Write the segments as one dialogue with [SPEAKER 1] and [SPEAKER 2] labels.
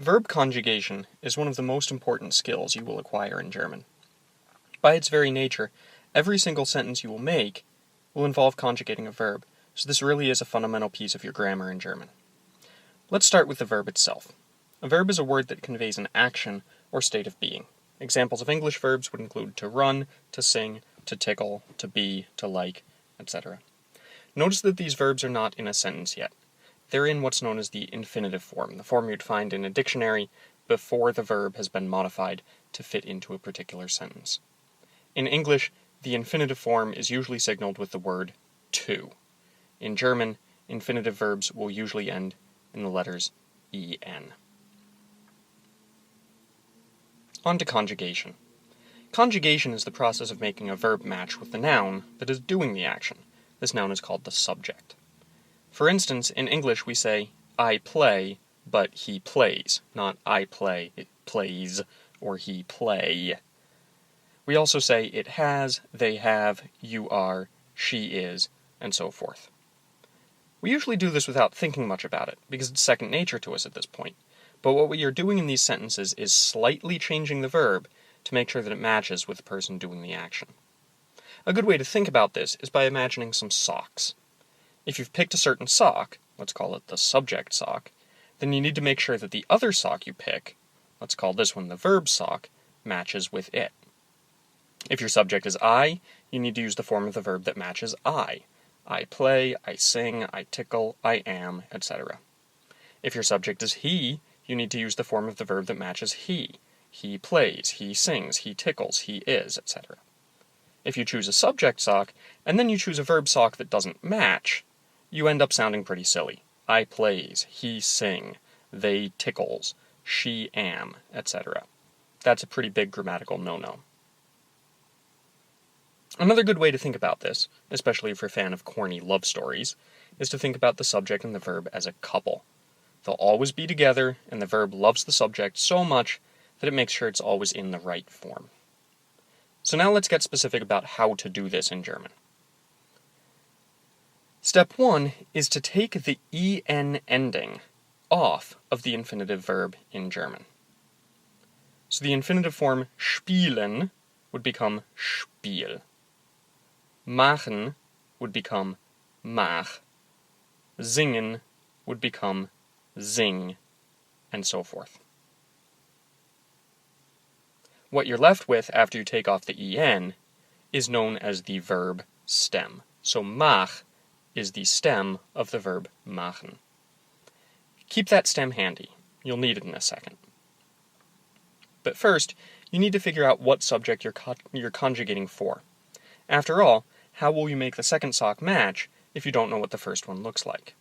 [SPEAKER 1] Verb conjugation is one of the most important skills you will acquire in German. By its very nature, every single sentence you will make will involve conjugating a verb, so this really is a fundamental piece of your grammar in German. Let's start with the verb itself. A verb is a word that conveys an action or state of being. Examples of English verbs would include to run, to sing, to tickle, to be, to like, etc. Notice that these verbs are not in a sentence yet. They're in what's known as the infinitive form, the form you'd find in a dictionary before the verb has been modified to fit into a particular sentence. In English, the infinitive form is usually signaled with the word to. In German, infinitive verbs will usually end in the letters en. On to conjugation. Conjugation is the process of making a verb match with the noun that is doing the action. This noun is called the subject. For instance, in English we say, I play, but he plays, not I play, it plays, or he play. We also say it has, they have, you are, she is, and so forth. We usually do this without thinking much about it, because it's second nature to us at this point. But what we are doing in these sentences is slightly changing the verb to make sure that it matches with the person doing the action. A good way to think about this is by imagining some socks. If you've picked a certain sock, let's call it the subject sock, then you need to make sure that the other sock you pick, let's call this one the verb sock, matches with it. If your subject is I, you need to use the form of the verb that matches I. I play, I sing, I tickle, I am, etc. If your subject is he, you need to use the form of the verb that matches he. He plays, he sings, he tickles, he is, etc. If you choose a subject sock, and then you choose a verb sock that doesn't match, you end up sounding pretty silly. I plays, he sing, they tickles, she am, etc. That's a pretty big grammatical no-no. Another good way to think about this, especially if you're a fan of corny love stories, is to think about the subject and the verb as a couple. They'll always be together, and the verb loves the subject so much that it makes sure it's always in the right form. So now let's get specific about how to do this in German. Step 1 is to take the en ending off of the infinitive verb in German. So the infinitive form spielen would become spiel. Machen would become mach. Singen would become sing, and so forth. What you're left with after you take off the en is known as the verb stem. So mach is the stem of the verb machen. Keep that stem handy. You'll need it in a second. But first, you need to figure out what subject you're conjugating for. After all, how will you make the second sock match if you don't know what the first one looks like?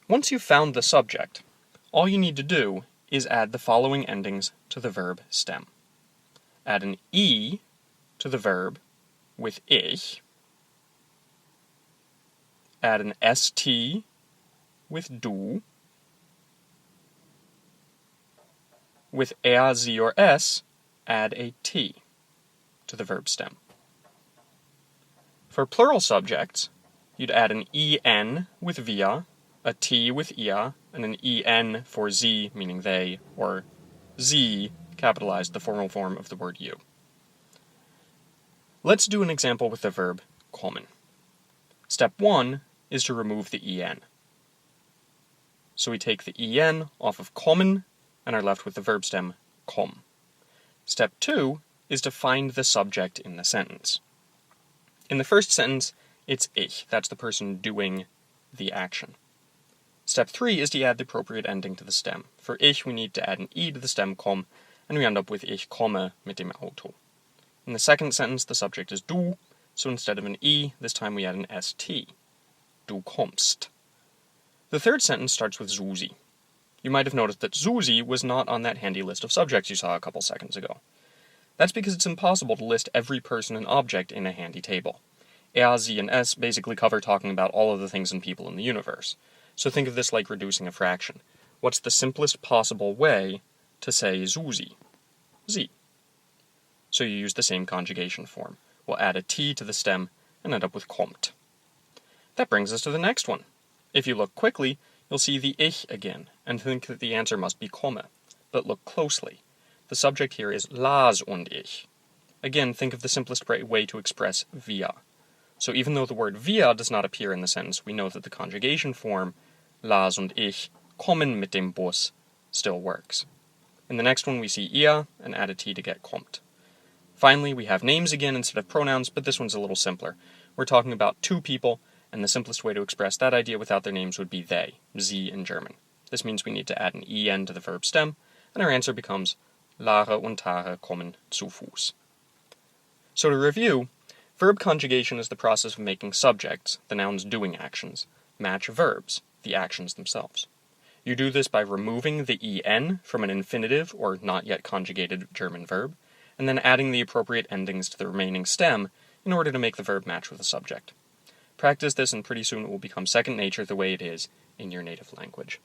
[SPEAKER 1] Once you've found the subject, all you need to do is add the following endings to the verb stem. Add an e to the verb with ich. Add an st with du. With er, sie, or es, add a t to the verb stem. For plural subjects, you'd add an en with wir, a t with ia, and an en for sie, meaning they, or sie, capitalized, the formal form of the word you. Let's do an example with the verb kommen. Step 1 is to remove the en. So we take the en off of kommen and are left with the verb stem komm. Step 2 is to find the subject in the sentence. In the first sentence, it's ich, that's the person doing the action. Step 3 is to add the appropriate ending to the stem. For ich, we need to add an e to the stem komm, and we end up with ich komme mit dem Auto. In the second sentence, the subject is du, so instead of an e, this time we add an st. Du kommst. The third sentence starts with Susi. You might have noticed that Susi was not on that handy list of subjects you saw a couple seconds ago. That's because it's impossible to list every person and object in a handy table. Er, sie, and es basically cover talking about all of the things and people in the universe. So think of this like reducing a fraction. What's the simplest possible way to say Susi? Sie. So you use the same conjugation form. We'll add a t to the stem and end up with kommt. That brings us to the next one. If you look quickly, you'll see the ich again, and think that the answer must be komme. But look closely. The subject here is Lars und ich. Again, think of the simplest way to express wir. So even though the word wir does not appear in the sentence, we know that the conjugation form, Lars und ich kommen mit dem Bus, still works. In the next one we see ihr, and add a t to get kommt. Finally, we have names again instead of pronouns, but this one's a little simpler. We're talking about two people, and the simplest way to express that idea without their names would be they, sie in German. This means we need to add an en to the verb stem, and our answer becomes Lara und Tara kommen zu Fuß. So to review, verb conjugation is the process of making subjects, the nouns doing actions, match verbs, the actions themselves. You do this by removing the en from an infinitive or not yet conjugated German verb, and then adding the appropriate endings to the remaining stem in order to make the verb match with the subject. Practice this and pretty soon it will become second nature the way it is in your native language.